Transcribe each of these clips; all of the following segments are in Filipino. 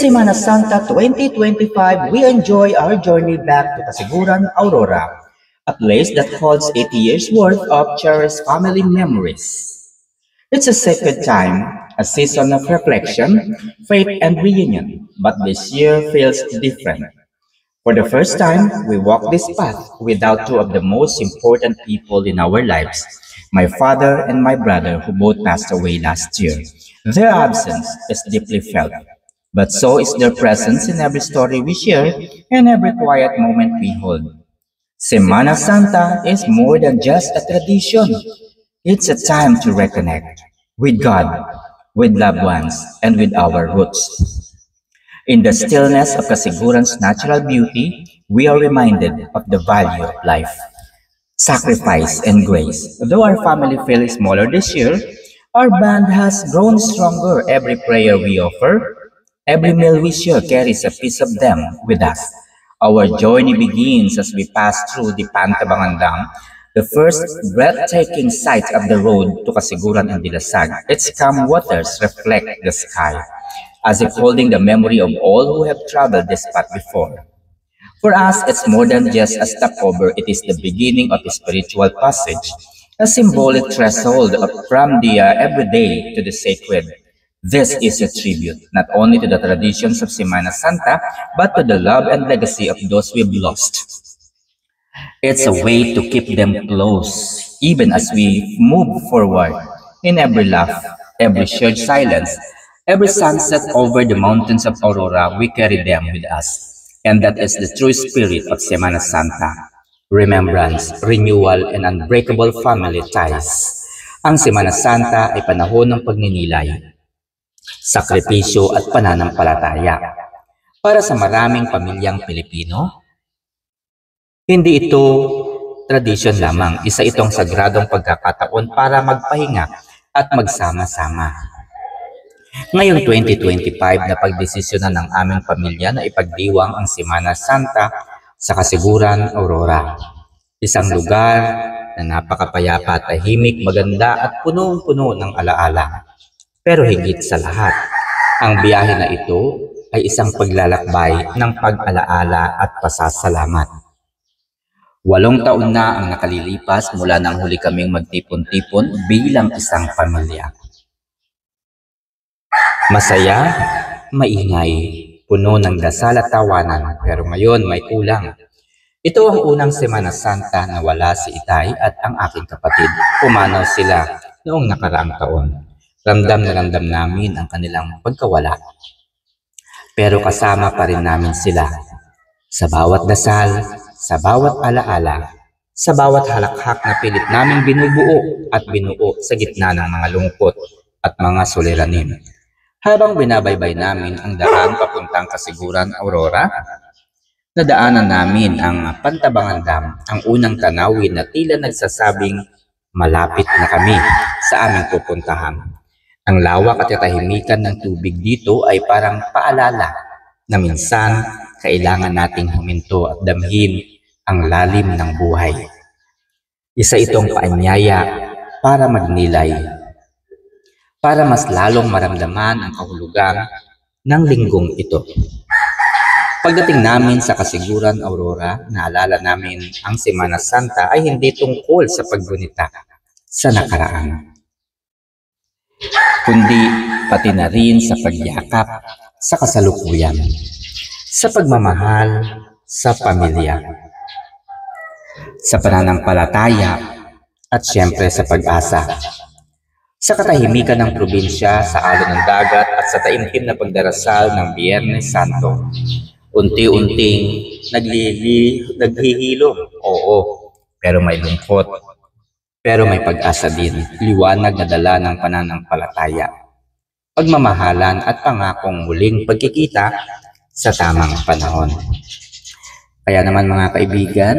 This Semana Santa 2025, we enjoy our journey back to Casiguran, Aurora, a place that holds 80 years worth of cherished family memories. It's a sacred time, a season of reflection, faith, and reunion, but this year feels different. For the first time, we walk this path without two of the most important people in our lives, my father and my brother, who both passed away last year. Their absence is deeply felt, but so is their presence in every story we share and every quiet moment we hold. Semana Santa is more than just a tradition. It's a time to reconnect with God, with loved ones, and with our roots. In the stillness of Kasiguran's natural beauty, we are reminded of the value of life, sacrifice, and grace. Though our family feels smaller this year, our band has grown stronger. Every prayer we offer, every meal we share carries a piece of them with us. Our journey begins as we pass through the Pantabangan Dam, the first breathtaking sight of the road to Kasiguran and Dilasag. Its calm waters reflect the sky, as if holding the memory of all who have traveled this path before. For us, it's more than just a stopover, it is the beginning of a spiritual passage, a symbolic threshold from the everyday to the sacred. This is a tribute not only to the traditions of Semana Santa, but to the love and legacy of those we've lost. It's a way to keep them close, even as we move forward. In every laugh, every shared silence, every sunset over the mountains of Aurora, we carry them with us. And that is the true spirit of Semana Santa. Remembrance, renewal, and unbreakable family ties. Ang Semana Santa ay panahon ng pagninilay, sakripisyo at pananampalataya. Para sa maraming pamilyang Pilipino, hindi ito tradisyon lamang, isa itong sagradong pagkakataon para magpahinga at magsama-sama. Ngayong 2025 na pagdesisyonan ng aming pamilya na ipagdiwang ang Semana Santa sa Kasiguran, Aurora. Isang lugar na napakapayapa, tahimik, maganda at punong-puno ng alaala. Pero higit sa lahat, ang biyahe na ito ay isang paglalakbay ng pag-alaala at pasasalamat. 8 taon na ang nakalilipas mula nang huli kaming magtipon-tipon bilang isang pamilya. Masaya, maingay, puno ng dasal at tawanan, pero ngayon may kulang. Ito ang unang Semana Santa na wala si Itay at ang aking kapatid. Pumanaw sila noong nakaraang taon. Ramdam na ramdam namin ang kanilang pagkawala. Pero kasama pa rin namin sila. Sa bawat dasal, sa bawat alaala, sa bawat halakhak na pilit namin binubuo at binuo sa gitna ng mga lungkot at mga suliranin. Habang binabaybay namin ang daan papuntang Kasiguran, Aurora, nadaanan namin ang Pantabangan Dam, ang unang tanawin na tila nagsasabing malapit na kami sa aming pupuntahan. Ang lawak at katahimikan ng tubig dito ay parang paalala na minsan kailangan nating huminto at damhin ang lalim ng buhay. Isa itong paanyaya para magnilay, para mas lalong maramdaman ang kahulugan ng linggong ito. Pagdating namin sa Kasiguran, Aurora, naalala namin ang Semana Santa ay hindi tungkol sa paggunita sa nakaraan, kundi pati na rin sa pagyakap sa kasalukuyan, sa pagmamahal sa pamilya, sa pananampalataya at siyempre sa pag-asa. Sa katahimikan ng probinsya, sa alon ng dagat at sa taimtim na pagdarasal ng Biyernes Santo, unti-unting naghihilom. Oo, pero may lungkot. Pero may pag-asa din, liwanag na dala ng pananampalataya, pagmamahalan at pangakong muling pagkikita sa tamang panahon. Kaya naman mga kaibigan,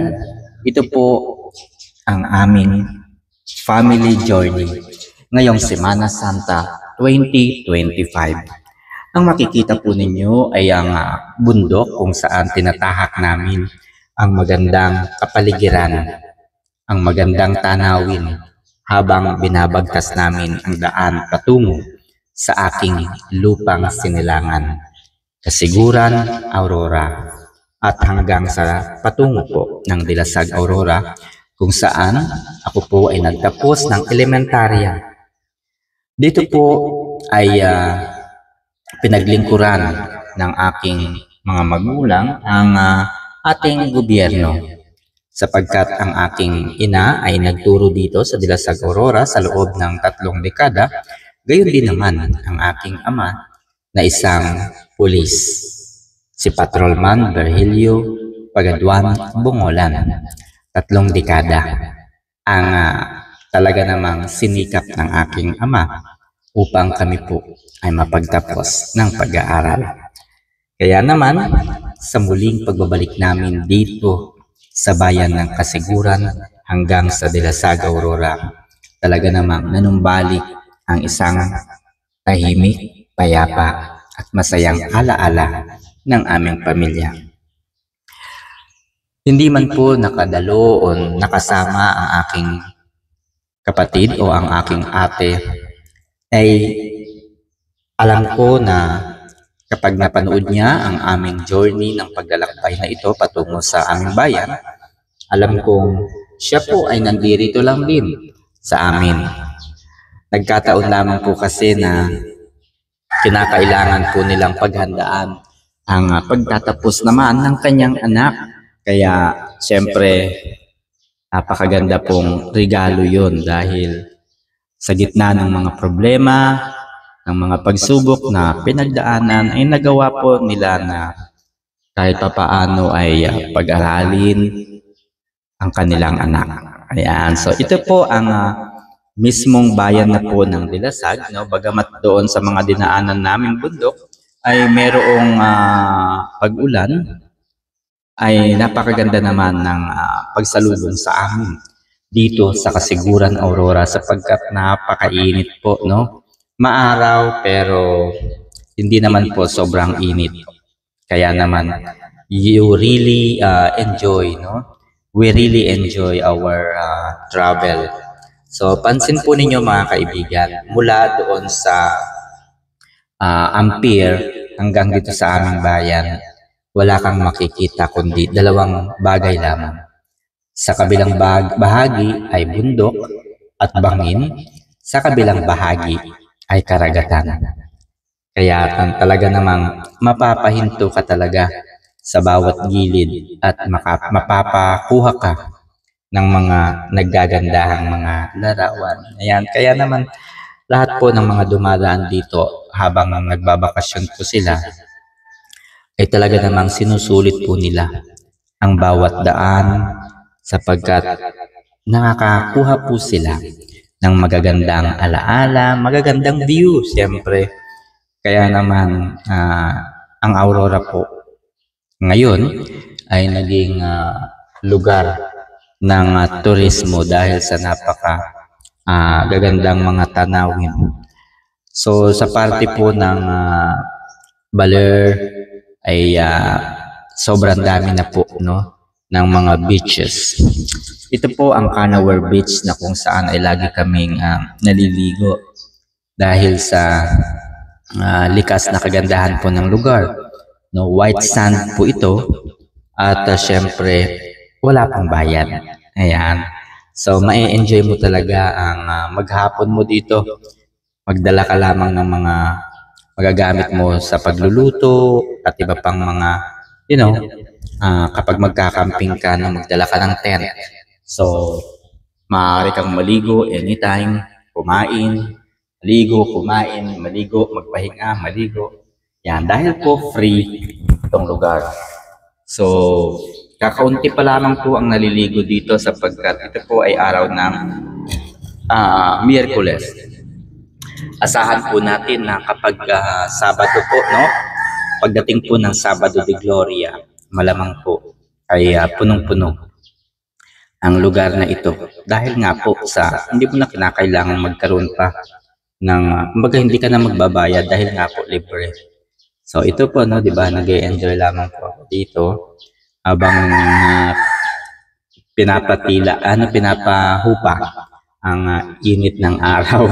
ito po ang aming family journey ngayong Semana Santa 2025. Ang makikita po ninyo ay ang bundok kung saan tinatahak namin ang magandang kapaligiran, ang magandang tanawin habang binabagtas namin ang daan patungo sa aking lupang sinilangan. Kasiguran, Aurora, at hanggang sa patungo po ng Dilasag, Aurora, kung saan ako po ay nagtapos ng elementarya. Dito po ay pinaglingkuran ng aking mga magulang ang ating gobyerno, sapagkat ang aking ina ay nagturo dito sa Dilasag, Aurora sa loob ng 3 dekada. Gayon din naman ang aking ama na isang pulis, si Patrolman Virgilio Pagaduan Bungolan. 3 dekada ang talaga namang sinikap ng aking ama upang kami po ay mapagtapos ng pag-aaral. Kaya naman, sa muling pagbabalik namin dito sa bayan ng Kasiguran hanggang sa Dilasag, Aurora, talaga namang nanumbalik ang isang tahimik, payapa at masayang alaala ng aming pamilya. Hindi man po nakadalo o nakasama ang aking kapatid o ang aking ate, ay alam ko na kapag napanood niya ang aming journey ng paglalakbay na ito patungo sa aming bayan, alam kong siya po ay nandirito lang din sa amin. Nagkataon lamang po kasi na kinakailangan po nilang paghandaan ang pagtatapos naman ng kanyang anak. Kaya siyempre napakaganda pong regalo yon dahil sa gitna ng mga problema, ng mga pagsubok na pinagdaanan ay nagawa po nila na kahit papaano ay pag-aralin ang kanilang anak. Ayan. So ito po ang mismong bayan na po ng Dilasag, no? Bagamat doon sa mga dinaanan naming bundok ay merong pag-ulan, ay napakaganda naman ng pagsalubong sa amin dito sa Kasiguran, Aurora, sapagkat napakainit po, no? Maaraw pero hindi naman po sobrang init. Kaya naman you really enjoy, no? We really enjoy our travel. So, pansin po ninyo mga kaibigan, mula doon sa Ampere hanggang dito sa aming bayan, wala kang makikita kundi 2 bagay lamang. Sa kabilang bahagi ay bundok at bangin, sa kabilang bahagi ay karagatan. Kaya talaga namang mapapahinto ka talaga sa bawat gilid at mapapakuha ka ng mga naggagandahang mga larawan. Ayan, kaya naman lahat po ng mga dumadaan dito habang nagbabakasyon po sila ay talaga namang sinusulit po nila ang bawat daan sapagkat nakakakuha po sila ng magagandang alaala, magagandang view siyempre. Kaya naman ang Aurora po ngayon ay naging lugar ng turismo dahil sa gagandang mga tanawin. So sa parte po ng Baler ay sobrang dami na po, no, ng mga beaches. Ito po ang Canawer Beach na kung saan ay lagi kaming naliligo dahil sa likas na kagandahan po ng lugar. No, white sand po ito at syempre wala pang bayad. Ayan. So, mai-enjoy mo talaga ang maghapon mo dito. Magdala ka lamang ng mga magagamit mo sa pagluluto at iba pang mga, kapag magkakamping ka, magdala ka ng tent. So, maaari kang maligo anytime, kumain, maligo, magpahinga, maligo. Yan, dahil po free itong lugar. So, kakaunti pa lamang po ang naliligo dito sapagkat ito po ay araw ng Miyerkules. Asahan po natin na kapag Sabado po, no? Pagdating po ng Sabado de Gloria, malamang po ay punong-puno ang lugar na ito. Dahil nga po hindi mo na kinakailangan magkaroon pa ng, kumbaga hindi ka na magbabayad dahil nga po libre. So ito po, no, di ba, nag-e-enjoy lamang po ako dito habang pinapahupa ang init ng araw.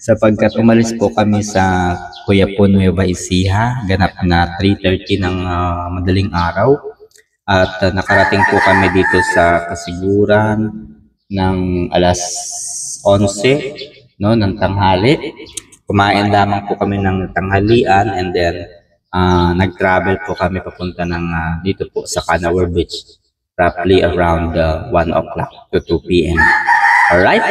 Sapagkat umalis po kami sa Cuyapon, Nueva Ecija, ganap na 3:30 ng madaling araw. At nakarating po kami dito sa Kasiguran ng alas 11, no, ng tanghali. Kumain lamang po kami ng tanghalian and then nag-travel po kami papunta ng dito po sa Canawar Beach, roughly around 1 o'clock to 2 p.m. Alright?